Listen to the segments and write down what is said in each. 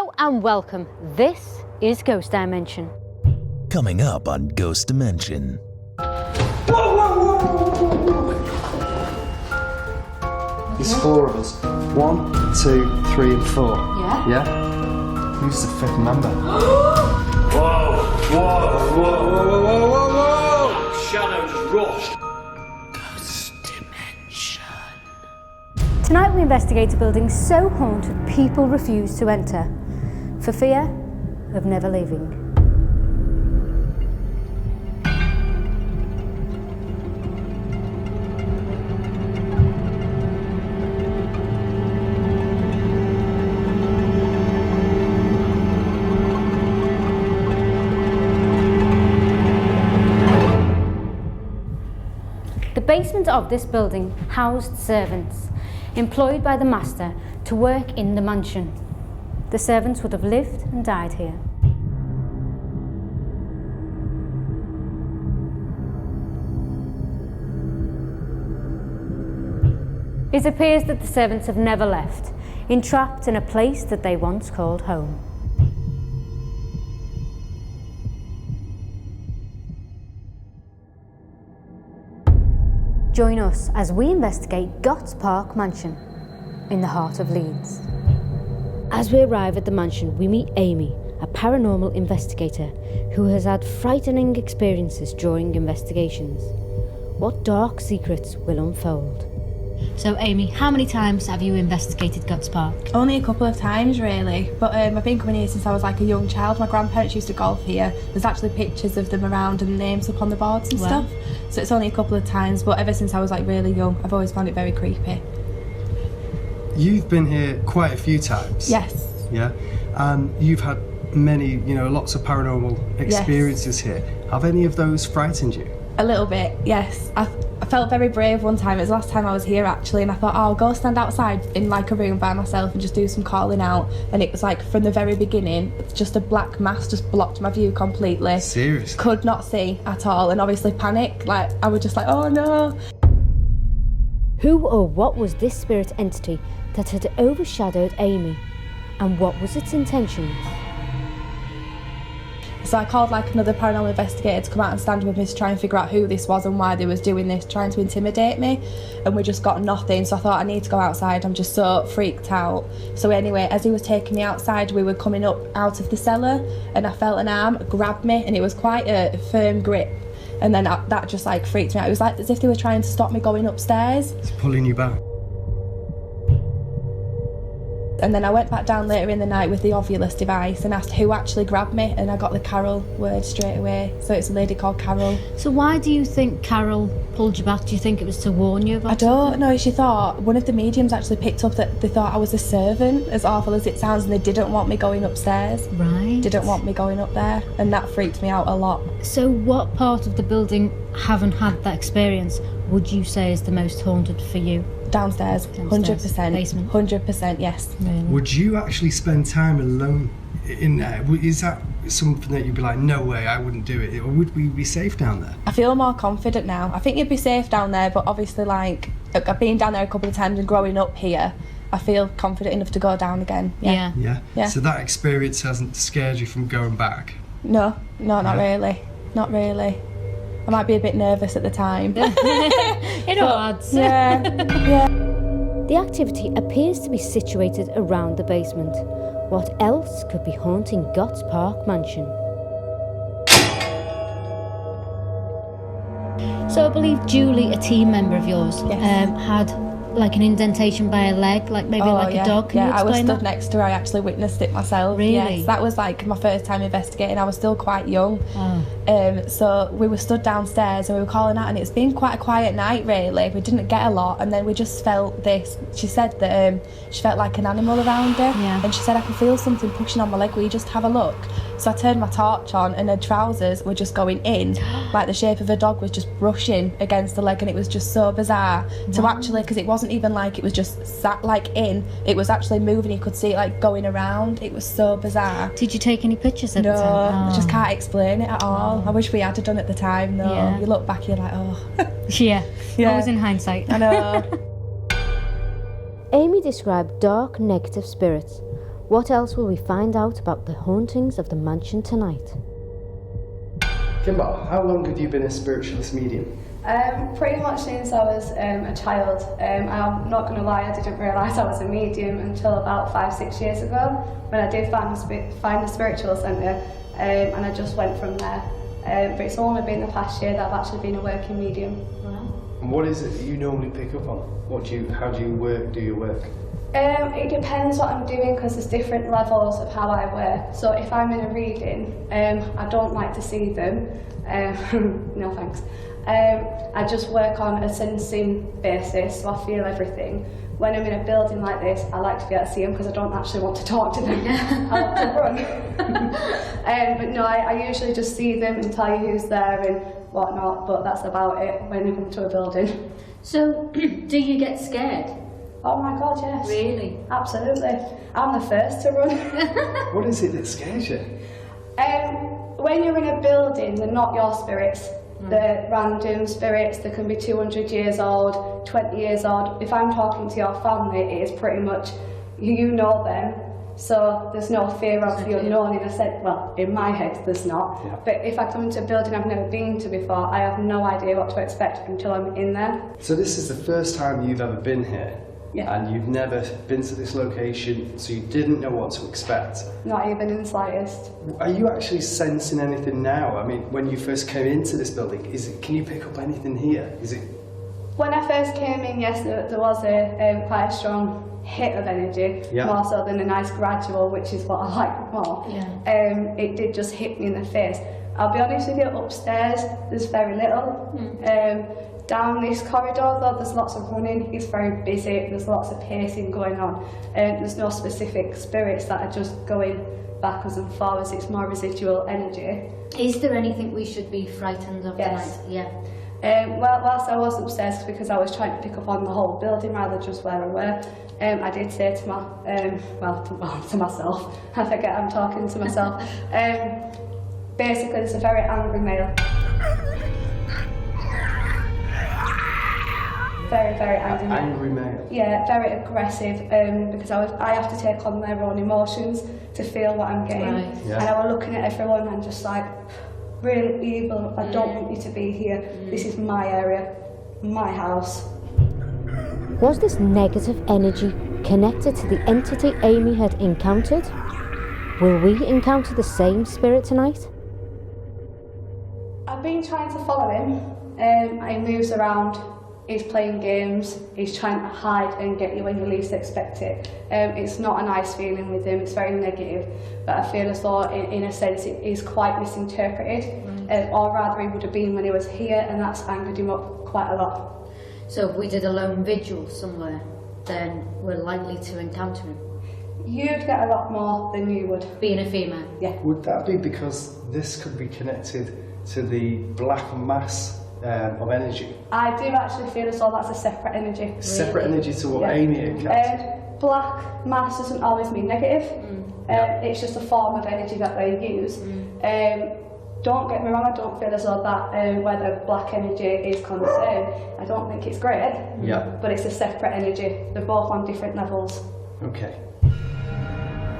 Hello and welcome. This is Ghost Dimension. Coming up on Ghost Dimension. There's 4 of us. 1, 2, 3 and 4. Yeah? Yeah? Who's the 5th member? Whoa! Shadow just rushed. Ghost Dimension. Tonight we investigate a building so haunted people refuse to enter for fear of never leaving. The basement of this building housed servants employed by the master to work in the mansion. The servants would have lived and died here. It appears that the servants have never left, entrapped in a place that they once called home. Join us as we investigate Gotts Park Mansion in the heart of Leeds. As we arrive at the mansion, we meet Amy, a paranormal investigator who has had frightening experiences during investigations. What dark secrets will unfold? So Amy, how many times have you investigated Gotts Park? Only a couple of times really, but I've been coming here since I was like a young child. My grandparents used to golf here. There's actually pictures of them around and names up on the boards and stuff. So it's only a couple of times, but ever since I was like really young, I've always found it very creepy. You've been here quite a few times. Yes. Yeah? And you've had many, lots of paranormal experiences here. Have any of those frightened you? A little bit, yes. I felt very brave one time. It was the last time I was here actually, and I thought, I'll go stand outside in like a room by myself and just do some calling out. And it was like from the very beginning, just a black mass just blocked my view completely. Seriously? Could not see at all, and obviously panic. Like I was just like, oh no. Who or what was this spirit entity that had overshadowed Amy? And what was its intentions? So I called like another paranormal investigator to come out and stand with me to try and figure out who this was and why they was doing this, trying to intimidate me, and we just got nothing. So I thought I need to go outside. I'm just so freaked out. So anyway, as he was taking me outside, we were coming up out of the cellar, and I felt an arm grab me, and it was quite a firm grip. And then that just like freaked me out. It was like as if they were trying to stop me going upstairs. It's pulling you back. And then I went back down later in the night with the Ovulus device and asked who actually grabbed me, and I got the Carol word straight away. So it's a lady called Carol. So why do you think Carol pulled you back? Do you think it was to warn you about I don't know. She thought, one of the mediums actually picked up that they thought I was a servant, as awful as it sounds, and they didn't want me going upstairs. Right. Didn't want me going up there, and that freaked me out a lot. So what part of the building, having had that experience, would you say is the most haunted for you? Downstairs. 100%. Basement? 100%, yes. Really? Would you actually spend time alone in there? Is that something that you'd be like, no way, I wouldn't do it? Or would we be safe down there? I feel more confident now. I think you'd be safe down there, but obviously like, I've been down there a couple of times and growing up here, I feel confident enough to go down again. Yeah. Yeah? So that experience hasn't scared you from going back? No, not really. Not really. I might be a bit nervous at the time. It odds. Yeah. The activity appears to be situated around the basement. What else could be haunting Gotts Park Mansion? So I believe Julie, a team member of yours, had like an indentation by a leg, like maybe a dog. Can you I was explain stood that? next to her. I actually witnessed it myself. Really? Yes, that was like my first time investigating. I was still quite young. So we were stood downstairs and we were calling out, and it's been quite a quiet night really. We didn't get a lot, and then we just felt this. She said that she felt like an animal around her, and she said, I can feel something pushing on my leg, will you just have a look? So I turned my torch on, and her trousers were just going in, like the shape of a dog was just brushing against the leg, and it was just so bizarre to actually, because it wasn't even like it was just sat like in, it was actually moving. You could see it like going around. It was so bizarre. Did you take any pictures at the time? No, I just can't explain it at all. I wish we had done at the time though. Yeah. You look back, you're like, oh. Yeah. Always in hindsight. I know. Amy described dark, negative spirits. What else will we find out about the hauntings of the mansion tonight? Kimber, how long have you been a spiritualist medium? Pretty much since I was a child. I'm not going to lie, I didn't realise I was a medium until about 5-6 years ago when I did find a spiritual centre, and I just went from there. But it's only been the past year that I've actually been a working medium. Wow. And what is it that you normally pick up on? How do you do your work? It depends what I'm doing because there's different levels of how I work. So if I'm in a reading, I don't like to see them. No thanks. I just work on a sensing basis, so I feel everything. When I'm in a building like this, I like to be able to see them because I don't actually want to talk to them. I like to run. But no, I usually just see them and tell you who's there and whatnot, but that's about it when you come to a building. So, do you get scared? Oh my God, yes. Really? Absolutely. I'm the first to run. What is it that scares you? When you're in a building, they're not your spirits. They're random spirits. They can be 200 years old, 20 years old. If I'm talking to your family, it is pretty much, you know them, so there's no fear of the unknown in a sense. Well, in my head, there's not. Yeah. But if I come into a building I've never been to before, I have no idea what to expect until I'm in there. So this is the first time you've ever been here? Yeah. And you've never been to this location, so you didn't know what to expect. Not even in the slightest. Are you actually sensing anything now? I mean, when you first came into this building, can you pick up anything here? When I first came in, yes, there was quite a strong hit of energy, Yeah. more so than a nice gradual, which is what I like more. Yeah. It did just hit me in the face. I'll be honest with you, upstairs there's very little. Down this corridor though, there's lots of running, it's very busy, there's lots of pacing going on. There's no specific spirits that are just going backwards and forwards, it's more residual energy. Is there anything we should be frightened of Yes. tonight? Yeah. Well, whilst I was upstairs, because I was trying to pick up on the whole building rather just where I were, I did say to to myself, I forget I'm talking to myself, basically there's a very angry male. Very, very angry male. Angry male? Yeah, very aggressive, because I have to take on their own emotions to feel what I'm getting. Right. Yeah. And I was looking at everyone and just like, really evil, I don't want you to be here. This is my area, my house. Was this negative energy connected to the entity Amy had encountered? Will we encounter the same spirit tonight? I've been trying to follow him. He moves around, he's playing games, he's trying to hide and get you when you least expect it. It's not a nice feeling with him, it's very negative, but I feel as though in a sense it is quite misinterpreted, or rather he would have been when he was here, and that's angered him up quite a lot. So if we did a lone vigil somewhere, then we're likely to encounter him. You'd get a lot more than you would. Being a female. Yeah. Would that be because this could be connected to the black mass of energy? I do actually feel as though that's a separate energy. Separate energy to what Yeah. Amy encountered? Black mass doesn't always mean negative. It's just a form of energy that they use. Don't get me wrong, I don't feel as though that whether black energy is concerned, I don't think it's great, Yeah. but it's a separate energy. They're both on different levels. Okay.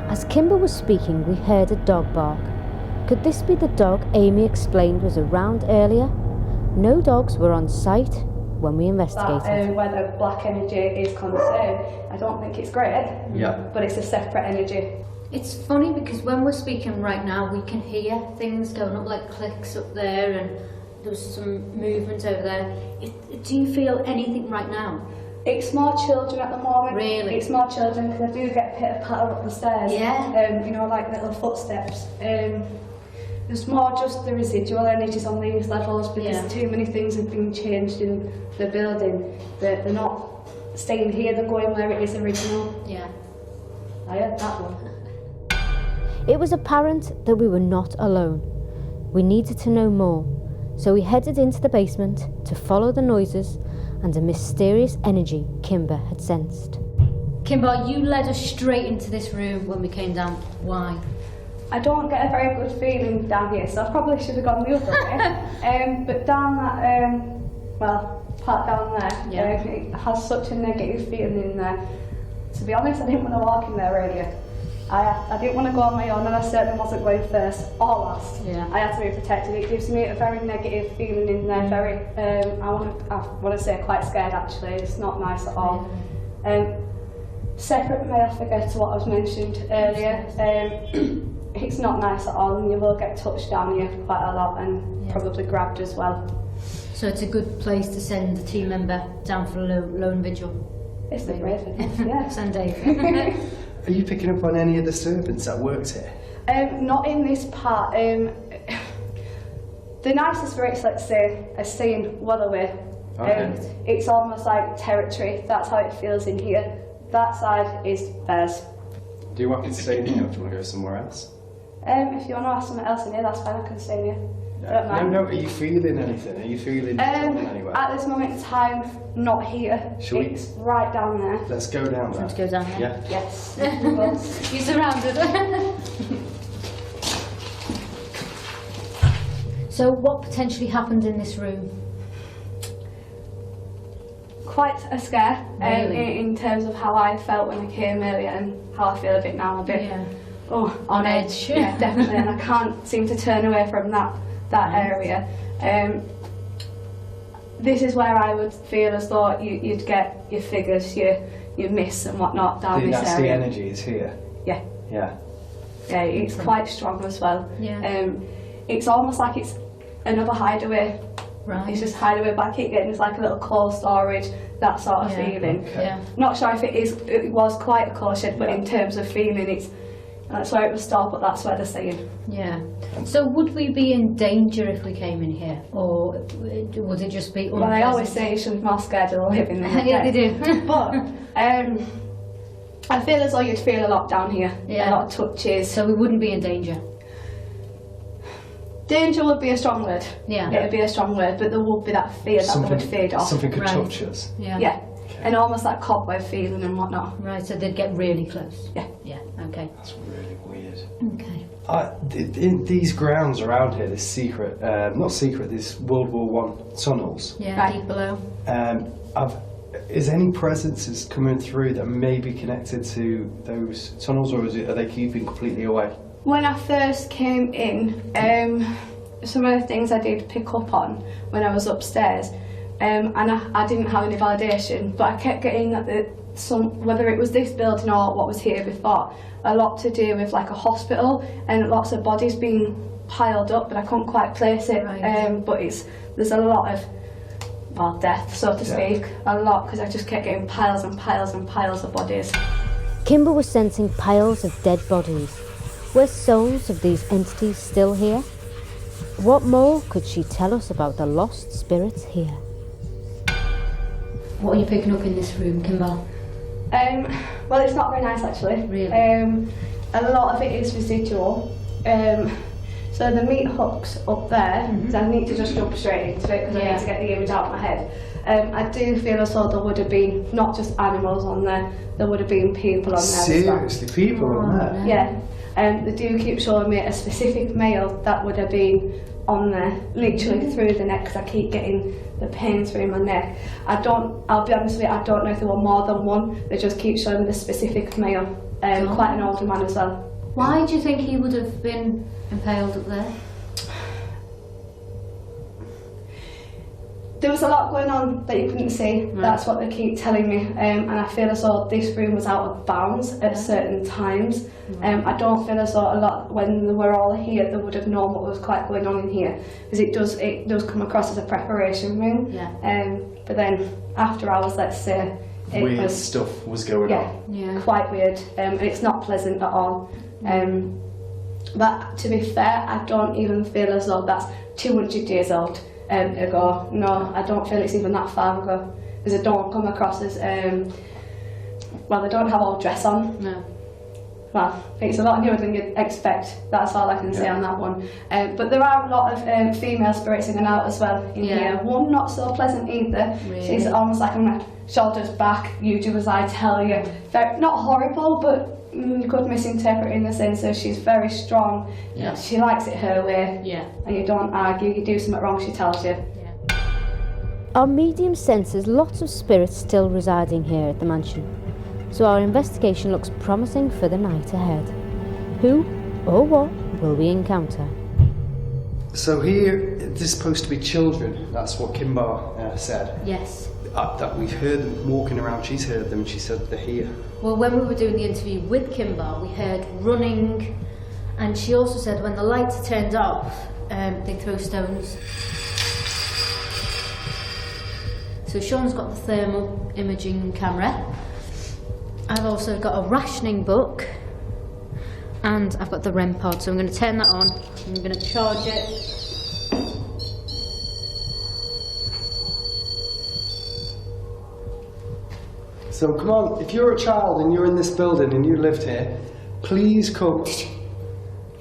As Kimber was speaking, we heard a dog bark. Could this be the dog Amy explained was around earlier? No dogs were on site when we investigated. That whether black energy is concerned, I don't think it's great, Yeah. but it's a separate energy. It's funny because when we're speaking right now, we can hear things going up, like clicks up there, and there's some movement over there. Do you feel anything right now? It's more children at the moment. Really? It's more children because I do get pitter-patter up the stairs. Yeah. You know, like little footsteps. There's more just the residual energies on these levels because too many things have been changed in the building. They're not staying here, they're going where it is original. Yeah. I heard that one. It was apparent that we were not alone. We needed to know more, so we headed into the basement to follow the noises and a mysterious energy Kimber had sensed. Kimber, you led us straight into this room when we came down. Why? I don't get a very good feeling down here, so I probably should have gone the other way. But down that, part down there, it has such a negative feeling in there. To be honest, I didn't want to walk in there earlier. I didn't want to go on my own, and I certainly wasn't going first or last. Yeah. I had to be protected. It gives me a very negative feeling in there, very, I want to say quite scared actually. It's not nice at all. Separate male figure to what I was mentioned earlier. It's not nice at all, and you will get touched down here quite a lot and probably grabbed as well. So it's a good place to send the team member down for a lone vigil. It's the brave enough, yeah. Send Dave. Are you picking up on any of the servants that worked here? Not in this part. The nicer spirits, let's say, are staying well away. Okay. It's almost like territory. That's how it feels in here. That side is theirs. Do you want me to stay in here, or do you want to go somewhere else? If you want to ask something else in here, that's fine. I can stay in here. I don't mind. No, are you feeling anything? Are you feeling anywhere? At this moment in time, not here. Shall we- It's right down there. Let's go down there. Let's go down there. Yeah. Yes. You're surrounded. So what potentially happened in this room? Quite a scare Really? in terms of how I felt when I came earlier and how I feel a bit now. A bit On edge. Yeah, definitely. And I can't seem to turn away from that area. This is where I would feel as though you'd get your figures, your miss and whatnot down this That's area. the energy is here. Yeah. Yeah. Yeah, it's quite strong as well. Yeah. It's almost like it's another hideaway. Right. It's just hideaway back again. It's like a little coal storage, that sort of feeling. Okay. Yeah. Not sure if it was quite a coal shed, but Yeah. in terms of feeling, that's where it was stored, but that's where they're saying. Yeah. So would we be in danger if we came in here, or would it just be? Well, I always say you should be more scared of the living than the Yeah, they dead. do. But I feel as though you'd feel a lot down here. Yeah. A lot of touches. So we wouldn't be in danger. Danger would be a strong word. Yeah. It would be a strong word, but there would be that fear that they would fade off. Something could Right. touch us. Yeah. Yeah. And almost that cobweb feeling and whatnot. Right. So they'd get really close. Yeah. Yeah. Okay. That's really weird. Okay. In these grounds around here, this secret, not secret, this World War I tunnels, Yeah. Right. Deep below. is any presences coming through that may be connected to those tunnels, or are they keeping completely away? When I first came in, some of the things I did pick up on when I was upstairs, and I didn't have any validation, but I kept getting that whether it was this building or what was here before, a lot to do with like a hospital and lots of bodies being piled up, but I couldn't quite place it. Right. But there's a lot of death, so to speak, a lot, because I just kept getting piles and piles and piles of bodies. Kimber was sensing piles of dead bodies. Were souls of these entities still here? What more could she tell us about the lost spirits here? What are you picking up in this room, Kimber? Well, it's not very nice actually. Really? A lot of it is residual. So the meat hooks up there, so I need to just jump straight into it because I need to get the image out of my head. I do feel as though there would have been not just animals on there would have been people on there as well. Seriously, people on there? Yeah. They do keep showing me a specific male that would have been on there, literally through the neck, because I keep getting the pain through my neck. I'll be honest with you, I don't know if there were more than one. They just keep showing me the specific male, quite an older man as well. Why do you think he would have been impaled up there? There was a lot going on that you couldn't see. Right. That's what they keep telling me, and I feel as though this room was out of bounds at certain times. I don't feel as though a lot when they were all here they would have known what was quite going on in here, because it does come across as a preparation room. Yeah. But then after hours, let's say, it Weird was stuff was going on. Yeah. quite weird, and it's not pleasant at all. But to be fair, I don't even feel as though that's 200 years old ago. No, I don't feel it's even that far ago, because they don't come across as well, they don't have all dress on. No. Well, it's a lot newer than you'd expect. That's all I can say on that one. But there are a lot of female spirits in and out as well in here. One not so pleasant either. Really? She's almost like on my shoulders back. You do as I tell you. Not horrible, but you could misinterpret in the sense that she's very strong. Yeah. She likes it her way. Yeah. And you don't argue. You do something wrong, she tells you. Our medium senses lots of spirits still residing here at the mansion. so our investigation looks promising for the night ahead. Who or what will we encounter? So here, this is supposed to be children. That's what Kimbar said. Yes. That we've heard them walking around. She's heard them. She said they're here. Well, when we were doing the interview with Kimbar, we heard running, and she also said when the lights are turned off, they throw stones. So Sean's got the thermal imaging camera. I've also got a rationing book, and I've got the REM pod. So I'm going to turn that on. I'm going to charge it. So come on, if you're a child and you're in this building and you lived here, please come.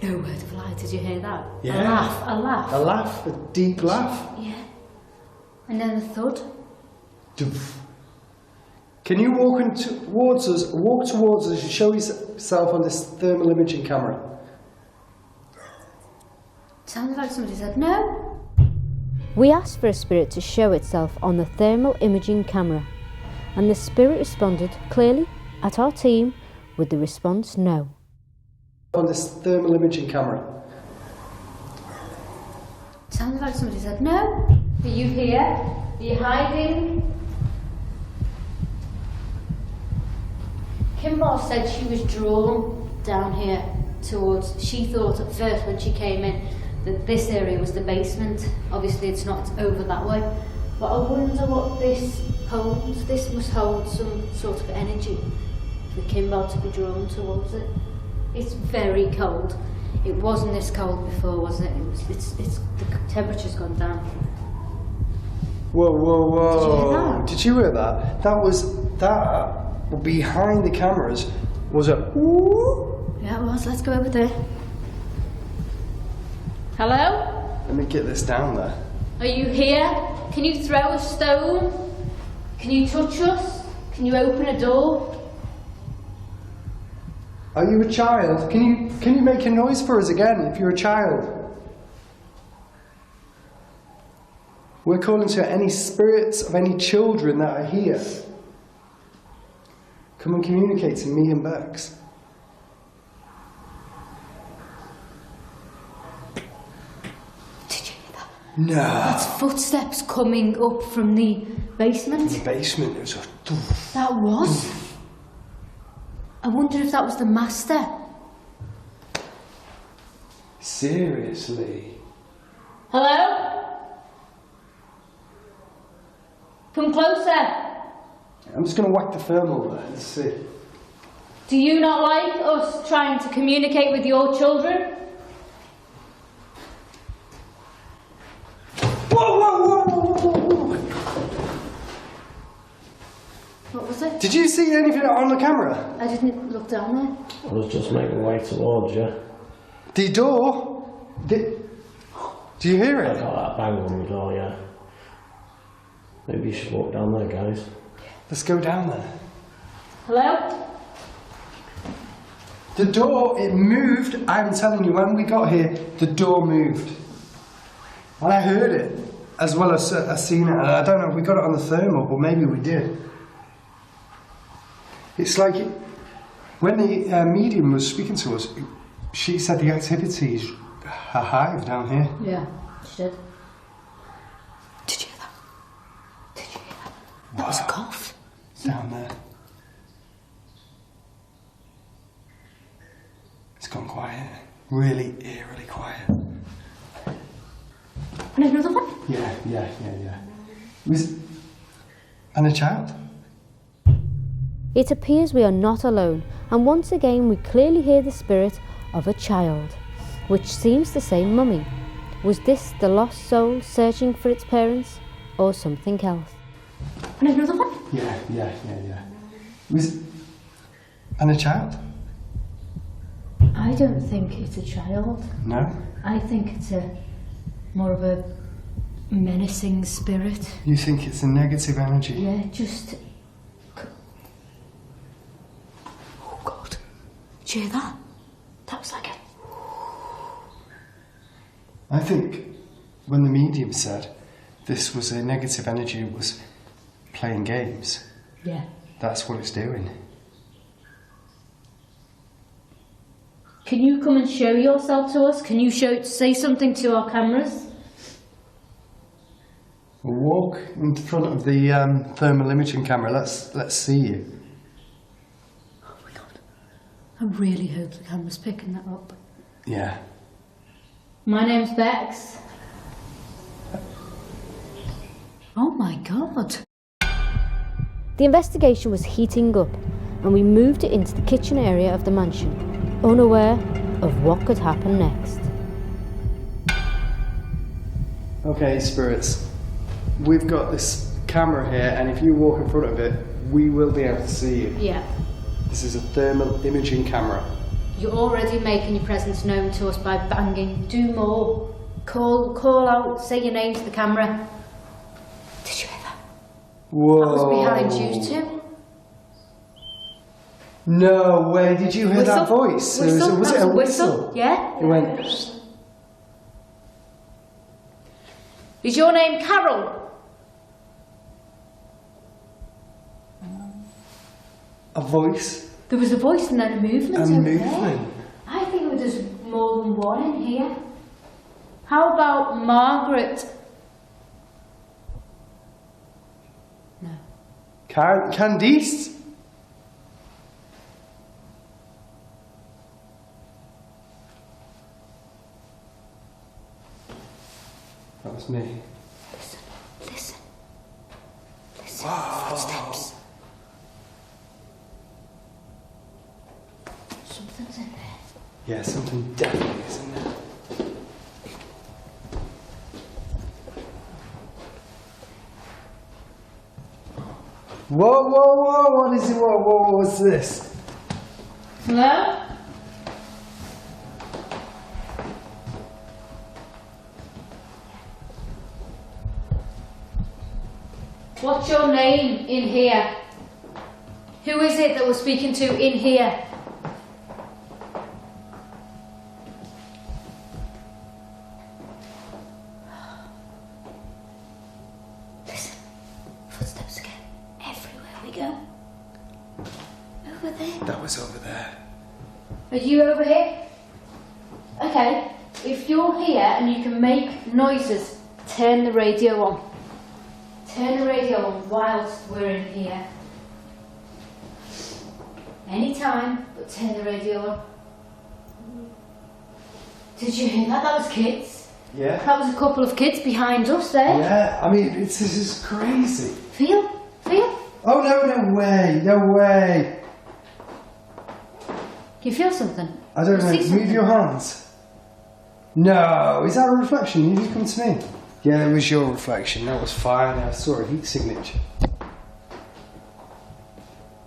No word of lie, did you hear that? Yeah. A laugh. A laugh, a deep laugh. Yeah. And then a thud. Doof. Can you walk towards us and show yourself on this thermal imaging camera? Sounded like somebody said no. We asked for a spirit to show itself on the thermal imaging camera, and the spirit responded clearly at our team with the response no. On this thermal imaging camera. Sounded like somebody said no. Are you here? Are you hiding? Kimbar said she was drawn down here towards, she thought at first when she came in that this area was the basement. Obviously it's not, it's over that way. But I wonder what this holds. This must hold some sort of energy for Kimbar to be drawn towards it. It's very cold. It wasn't this cold before, was it? It's the temperature's gone down. Whoa, whoa, whoa. Did you hear Did you hear that? that behind the cameras was a ooh. Yeah, it was. Let's go over there. Hello? Let me get this down there. Are you here? Can you throw a stone? Can you touch us? Can you open a door? Are you a child? Can you make a noise for us again if you're a child? We're calling to any spirits of any children that are here. Come and communicate to me and Bex. Did you hear that? No. That's footsteps coming up from the basement. The basement, it was a doof. That was? I wonder if that was the master. Seriously? Hello? Come closer. I'm just going to whack the thermal there and see. Do you not like us trying to communicate with your children? Whoa, whoa, whoa, whoa, whoa, whoa. What was it? Did you see anything on the camera? I didn't look down there. I was just making my way towards you. The door? Do you hear I it? got that bang on the door, yeah. Maybe you should walk down there, guys. Let's go down there. Hello? The door, it moved. I'm telling you, when we got here, the door moved. And I heard it, as well as I seen it. And I don't know if we got it on the thermal, but maybe we did. It's like, when the medium was speaking to us, she said the activity is a hive down here. Yeah, she did. Did you hear that? Did you hear that? That was a cough. Down there. It's gone quiet. Really eerily quiet. And another one? Yeah. It was... And a child. It appears we are not alone, and once again we clearly hear the spirit of a child, which seems to say mummy. Was this the lost soul searching for its parents, or something else? And another one? Yeah. It was... And a child. I don't think it's a child. No? I think it's more of a menacing spirit. You think it's a negative energy? Yeah, just... Oh God. Did you hear that? That was like a... I think when the medium said this was a negative energy, it was playing games. Yeah. That's what it's doing. Can you come and show yourself to us? Can you say something to our cameras? We'll walk in front of the thermal imaging camera. Let's see you. Oh my god. I really hope the camera's picking that up. Yeah. My name's Bex. Oh my god. The investigation was heating up, and we moved it into the kitchen area of the mansion, unaware of what could happen next. Okay, spirits. We've got this camera here, and if you walk in front of it, we will be able to see you. Yeah. This is a thermal imaging camera. You're already making your presence known to us by banging. Do more. Call out, say your name to the camera. Did you hear that? Whoa. That was behind you two. No way, did you hear that voice? Whistle. Was it a whistle? Yeah. It went... Is your name Carol? A voice? There was a voice and then a movement A over movement? there. I think there's more than one in here. How about Margaret? No. Candice? That was me. Listen. Footsteps. Something's in there. Yeah, something definitely is in there. Whoa, what is it? What's this? Hello? What's your name in here? Who is it that we're speaking to in here? Listen, footsteps again. Everywhere we go. Over there. That was over there. Are you over here? Okay, if you're here and you can make noises, turn the radio on. Turn the radio on whilst we're in here. Anytime, but turn the radio on. Did you hear that? That was kids. Yeah. That was a couple of kids behind us there. Yeah, I mean, this is crazy. Feel? Oh, no way. Can you feel something? I don't You know, see move something? your hands. No, is that a reflection? You come to me. Yeah, it was your reflection. That was fine. I saw a heat signature.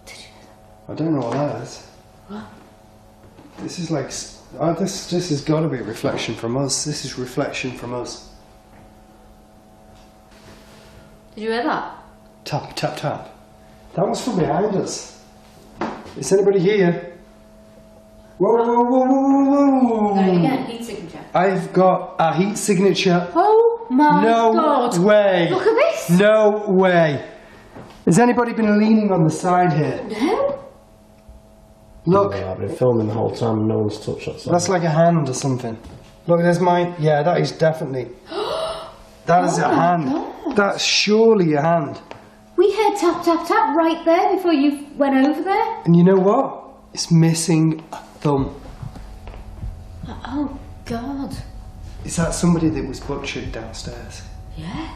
Did you hear that? I don't know what that is. What? This is like... Oh, this has got to be a reflection from us. This is reflection from us. Did you hear that? Tap, tap, tap. That was from behind us. Is anybody here? Whoa. Got it again, heat signature. I've got a heat signature. Oh my god. No way. Look at this. No way. Has anybody been leaning on the side here? No. Look. Yeah, I've been filming the whole time and no one's touched that side. That's like a hand or something. Look, there's my... Yeah, that is definitely... That is a hand. God. That's surely a hand. We heard tap, tap, tap right there before you went over there. And you know what? It's missing a thumb. Oh, God. Is that somebody that was butchered downstairs? Yeah.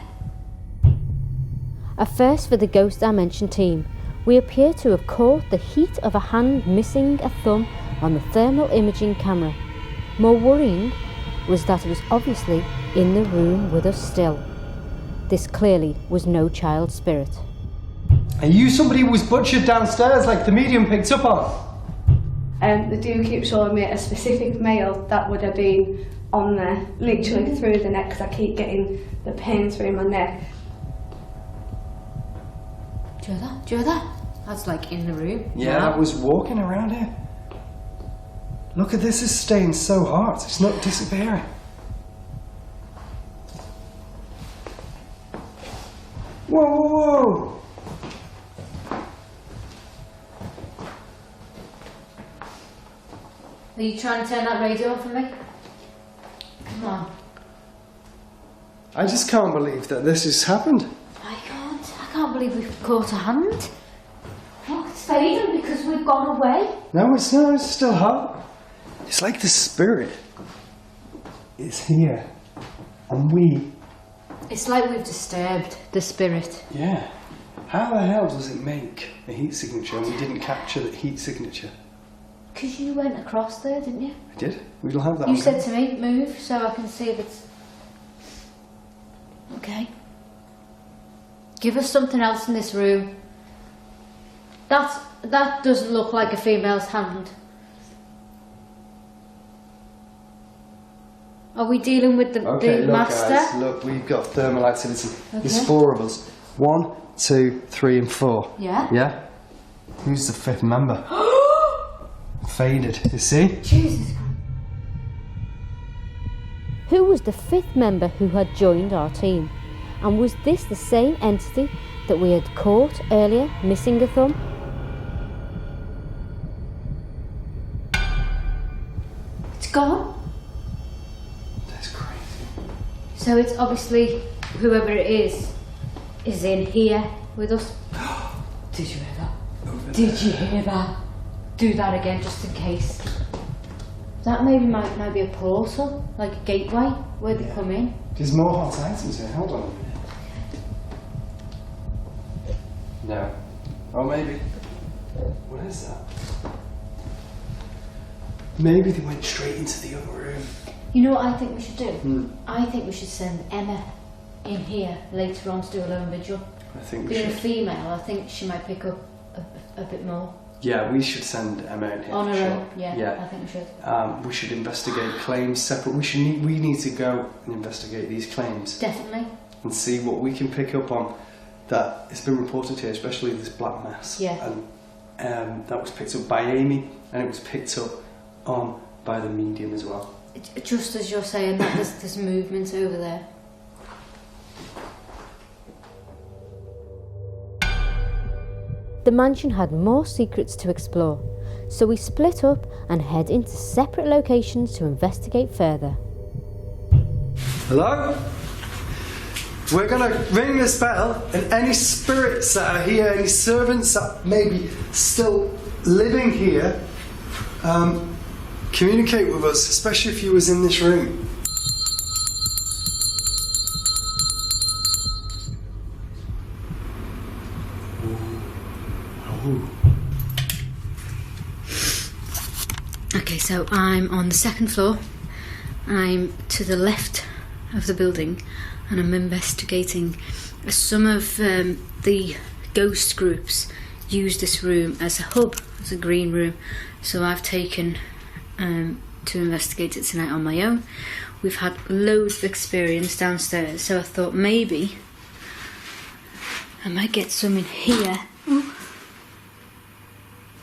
A first for the Ghost Dimension team. We appear to have caught the heat of a hand missing a thumb on the thermal imaging camera. More worrying was that it was obviously in the room with us still. This clearly was no child spirit. Are you somebody who was butchered downstairs like the medium picked up on? They do keep showing me a specific male that would have been on there, literally through the neck, because I keep getting the pain through my neck. Do you hear that? Do you hear that? That's like in the room. Yeah, I was walking around here. Look at this, it's staying so hard. It's not disappearing. Whoa. Are you trying to turn that radio on for me? Come on. I just can't believe that this has happened. I can't believe we've caught a hand. Look, it's fading because we've gone away. No, it's not. It's still hot. It's like the spirit is here. And we... It's like we've disturbed the spirit. Yeah. How the hell does it make a heat signature and we didn't capture the heat signature? Because you went across there, didn't you? I did. We'll have that You on said camera. to me, move, so I can see if it's... Okay. Give us something else in this room. That doesn't look like a female's hand. Are we dealing with the master? Guys, look, we've got thermal activity. Okay. There's 4 of us. 1, 2, 3 and 4. Yeah? Yeah? Who's the 5th member? Faded, you see? Jesus Christ. Who was the 5th member who had joined our team? And was this the same entity that we had caught earlier, missing a thumb? It's gone. That's crazy. So it's obviously whoever it is in here with us. Did you hear that? Did you hear that? Do that again just in case. That maybe might be a portal, like a gateway where they come in. There's more hot items here. Hold on a minute. No. Oh, maybe. What is that? Maybe they went straight into the other room. You know what I think we should do? I think we should send Emma in here later on to do a lone vigil. I think we Being a should. female, I think she might pick up a bit more. Yeah, we should send Emma in here. On for her sure. own, yeah, I think we should. We should investigate claims separate. We need to go and investigate these claims Definitely. and see what we can pick up on that has been reported here, especially this black mass. Yeah. And that was picked up by Amy, and it was picked up on by the medium as well. Just as you're saying that, there's movement over there. The mansion had more secrets to explore, so we split up and head into separate locations to investigate further. Hello? We're gonna ring this bell, and any spirits that are here, any servants that may be still living here, communicate with us, especially if you was in this room. Okay, so I'm on the 2nd floor. I'm to the left of the building and I'm investigating. Some of the ghost groups use this room as a hub, as a green room, so I've taken to investigate it tonight on my own. We've had loads of experience downstairs, so I thought maybe I might get some in here.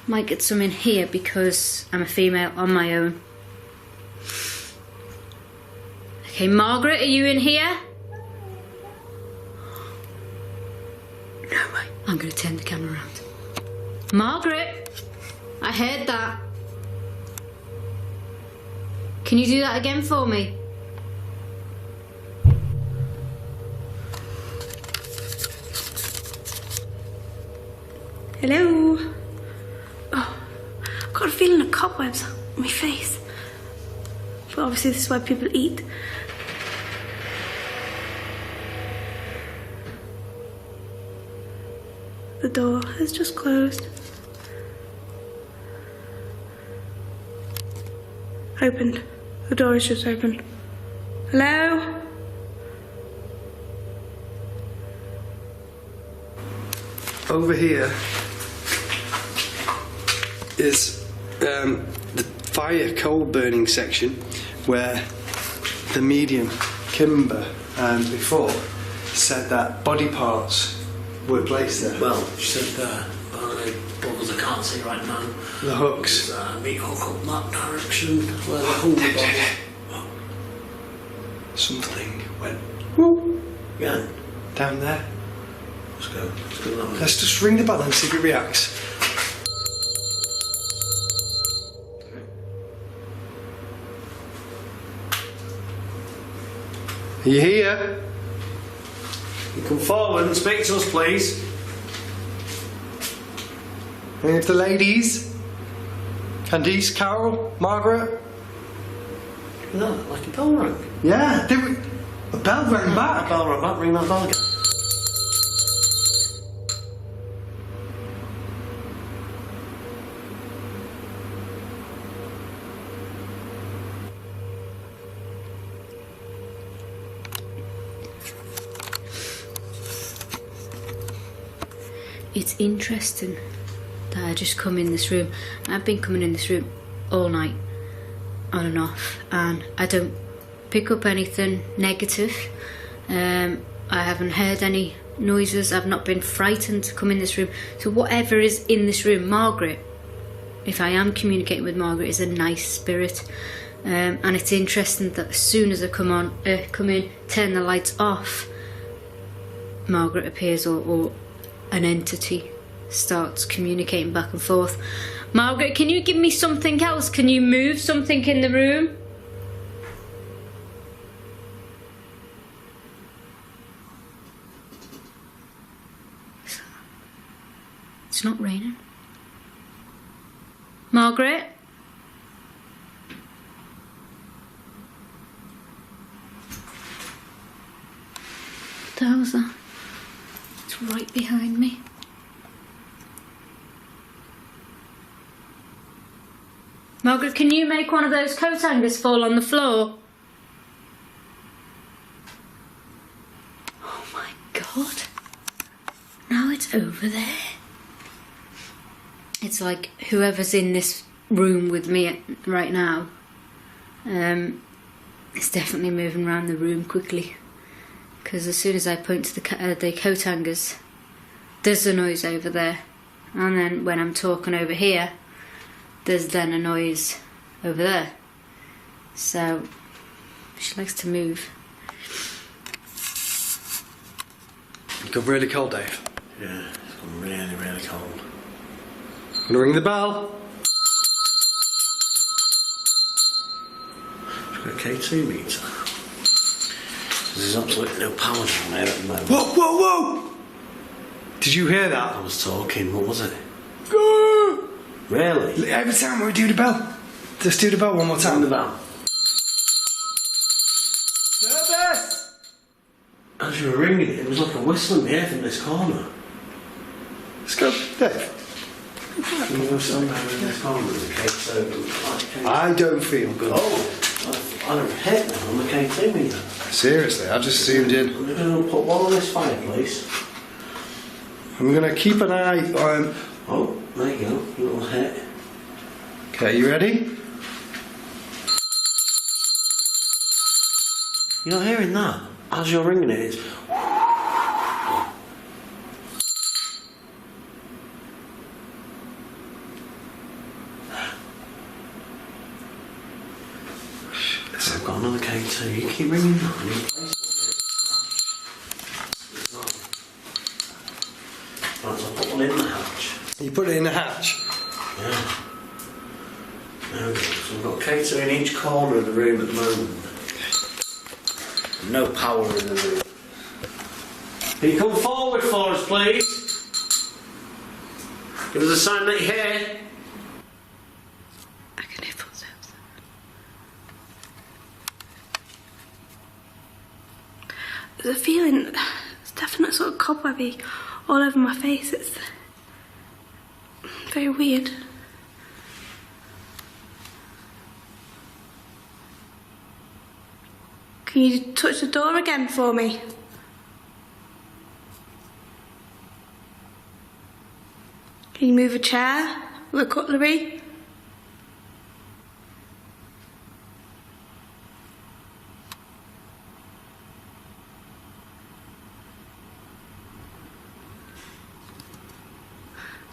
Might get some in here because I'm a female on my own. Okay, Margaret, are you in here? No way. I'm going to turn the camera around. Margaret, I heard that. Can you do that again for me? Hello? Oh, I've got a feeling of cobwebs on my face. But obviously this is where people eat. The door has just closed. Opened. The door is just opened. Hello? Over here is the fire coal burning section where the medium Kimber before said that body parts were placed there. Well, she said bubbles I can't see right now. The hooks. There's meat hook up that direction where the hung body. Something went whoop, Yeah, down there. let's go that way. Let's just ring the bell and see if it reacts. Are you here? You come forward and speak to us, please. Any of the ladies? Candice, Carol, Margaret? No, like a bell rang. Yeah, a bell rang back. A bell rang back, ring that bell again. It's interesting that I just come in this room. I've been coming in this room all night, on and off, and I don't pick up anything negative. I haven't heard any noises. I've not been frightened to come in this room. So whatever is in this room, Margaret, if I am communicating with Margaret, is a nice spirit. And it's interesting that as soon as I come in, turn the lights off, Margaret appears, or an entity starts communicating back and forth. Margaret, can you give me something else? Can you move something in the room? It's not raining. Margaret? What the hell is that? It's right behind me. Margaret, can you make one of those coat hangers fall on the floor? Oh my God. Now it's over there. It's like whoever's in this room with me right now, it's definitely moving around the room quickly. Because as soon as I point to the coat hangers, there's a noise over there. And then when I'm talking over here, there's then a noise over there. So she likes to move. It got really cold, Dave. Yeah, it's gone really, really cold. Gonna ring the bell. It's got a K2 meter. There's absolutely no power down there at the moment. Whoa, whoa, whoa! Did you hear that? I was talking, what was it? Go! Really? Every time we do the bell. Just do the bell one more time. Ring the bell. Service! As you were ringing it, it was like a whistle in the air from this corner. Let's go, Dave. Can you go stand there in this corner with the K2? I don't feel good. Oh, I don't hit now on the K2 meter. Seriously, I've just zoomed in. I'm going to put one on this fireplace. I'm going to keep an eye on... Oh, there you go, little hit. Okay, you ready? You're not hearing that? As you're ringing it, it's... I've got another K2. You keep ringing that. Right, so I'll put one in the hatch. You put it in the hatch? Yeah. There we go. So we've got K2 in each corner of the room at the moment. No power in the room. Can you come forward for us, please? Give us a sign that you're here. I can hear footsteps. There's a feeling, it's definite sort of cobwebby all over my face. It's very weird. Can you touch the door again for me? Can you move a chair with a cutlery?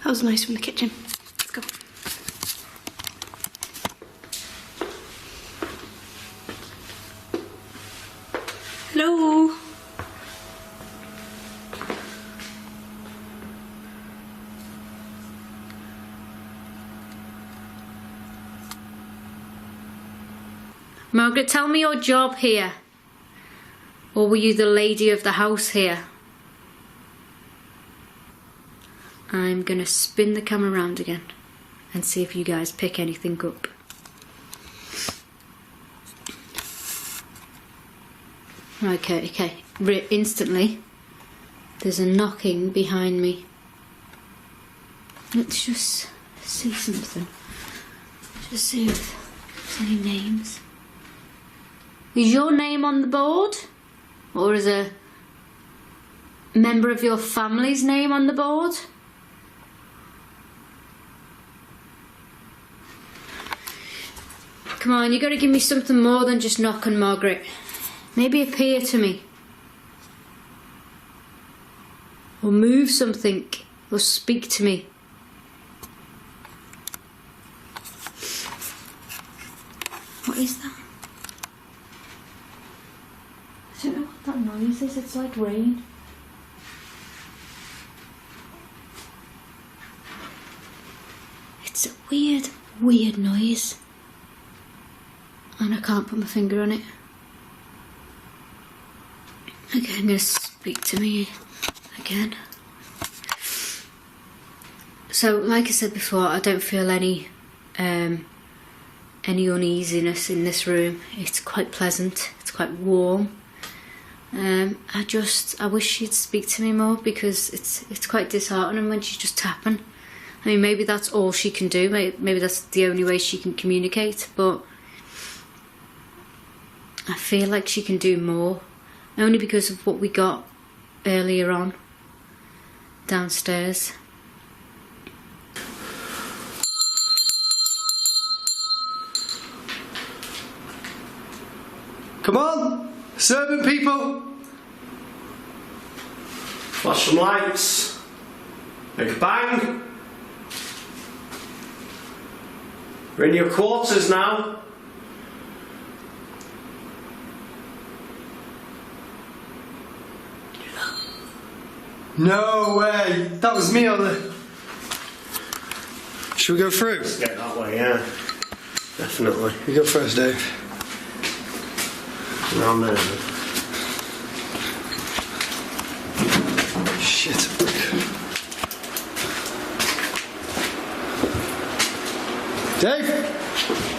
That was nice from the kitchen. Let's go. Hello. Margaret, tell me your job here. Or were you the lady of the house here? I'm gonna spin the camera around again and see if you guys pick anything up. Okay. Instantly, there's a knocking behind me. Let's just see something. Just see if there's any names. Is your name on the board? Or is a member of your family's name on the board? Come on, you gotta give me something more than just knocking, Margaret. Maybe appear to me. Or move something. Or speak to me. What is that? I don't know what that noise is. It's like rain. It's a weird noise. And I can't put my finger on it. Okay, I'm going to speak to me again. So, like I said before, I don't feel any uneasiness in this room. It's quite pleasant. It's quite warm. I wish she'd speak to me more, because it's quite disheartening when she's just tapping. I mean, maybe that's all she can do. Maybe that's the only way she can communicate. But I feel like she can do more. Only because of what we got earlier on downstairs. Come on, servant people. Flash some lights. Make a bang. We're in your quarters now. No way. That was me on the... Should we go through? Let's get that way, yeah. Definitely. You go first, Dave. No, no. Shit. Dave?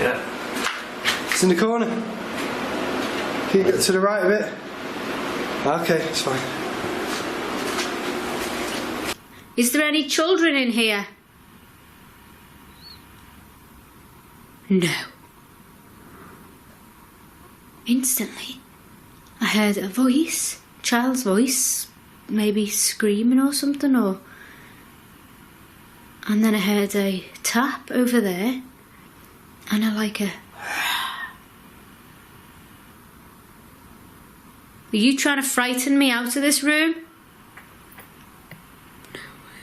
Yeah. It's in the corner. Can you get to the right a bit? Okay, it's fine. Is there any children in here? No. Instantly, I heard a voice, child's voice, maybe screaming or something, and then I heard a tap over there, and I like a... Are you trying to frighten me out of this room? No way.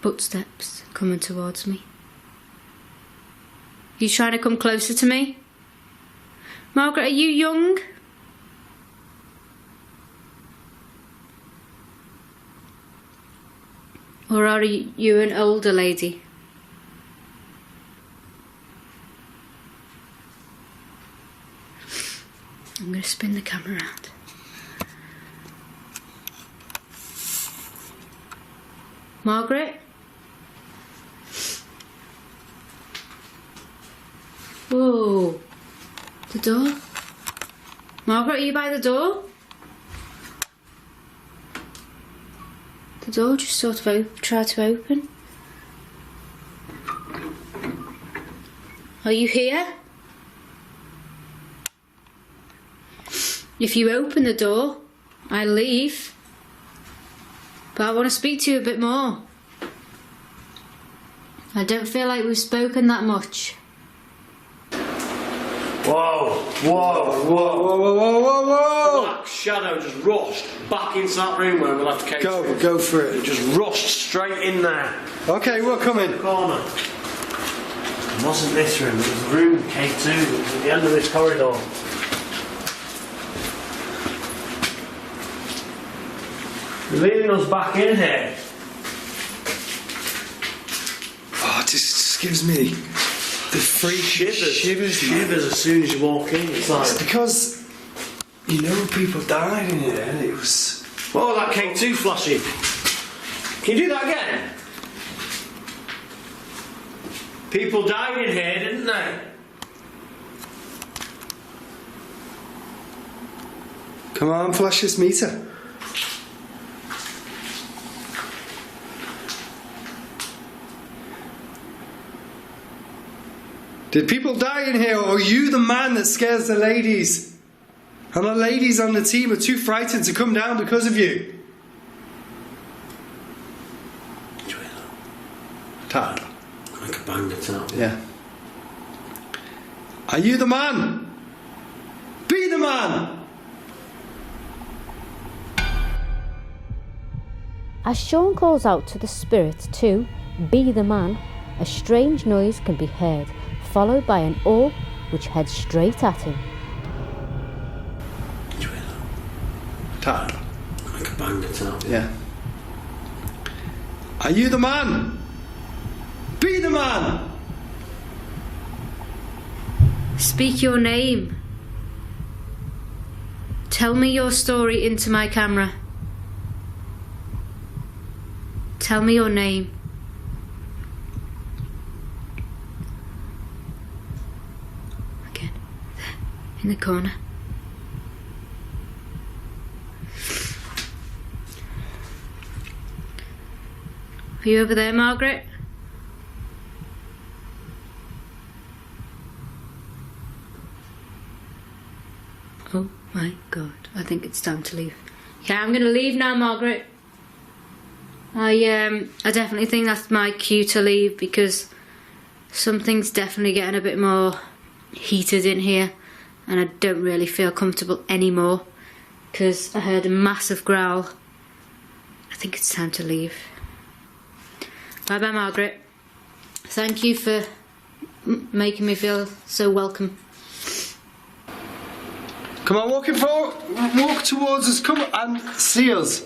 Footsteps coming towards me. You trying to come closer to me? Margaret, are you young? Or are you an older lady? I'm going to spin the camera around. Margaret? Whoa. The door? Margaret, are you by the door? The door just sort of tried to open. Are you here? If you open the door, I leave. But I want to speak to you a bit more. I don't feel like we've spoken that much. Whoa, whoa, whoa, Whoa, whoa, whoa, whoa, whoa! Black shadow just rushed back into that room where we left Kate. Go for it. It just rushed straight in there. Okay, we're coming. Corner. It wasn't this room, it was room K2. It was at the end of this corridor. You're leading us back in here. Oh, it just gives me the free Shivers. Shivers Shivers as soon as you walk in. It's like... It's because You know, people died in here, and it was... Oh, that K2 flashing. Can you do that again? People died in here, didn't they? Come on, flash this meter. Did people die in here, or are you the man that scares the ladies? And the ladies on the team are too frightened to come down because of you. Tired. Like a banger tap. Yeah. Are you the man? Be the man! As Sean calls out to the spirit to be the man, a strange noise can be heard, followed by an orb which heads straight at him. Tired. Like a banger tap. Yeah. Are you the man? Be the man! Speak your name. Tell me your story into my camera. Tell me your name. Again, there, in the corner. Are you over there, Margaret? Oh my God, I think it's time to leave. Yeah, I'm gonna leave now, Margaret. I definitely think that's my cue to leave, because something's definitely getting a bit more heated in here and I don't really feel comfortable anymore because I heard a massive growl. I think it's time to leave. Bye bye, Margaret. Thank you for making me feel so welcome. Come on, walk towards us, come and see us.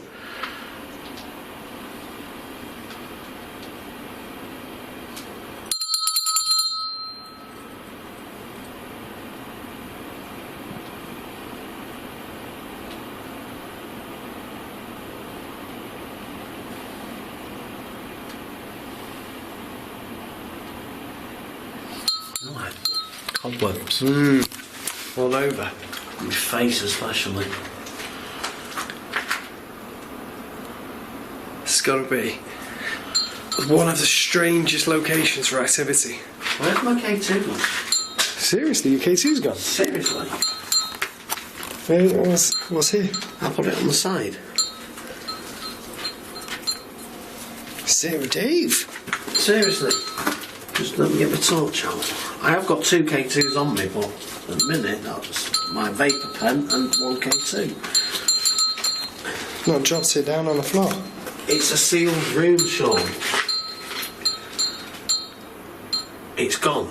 Like cobwebs. All over. My face especially. It's gotta be one of the strangest locations for activity. Where's my K2 gone? Seriously, your K2's gone? Seriously? What's here? I put it on the side. Sarah Dave. Seriously? Just let me get the torch out. I have got 2 K2s on me, but at the minute that's just my vapor pen and 1 K2. Not dropped it down on the floor. It's a sealed room, Sean. It's gone.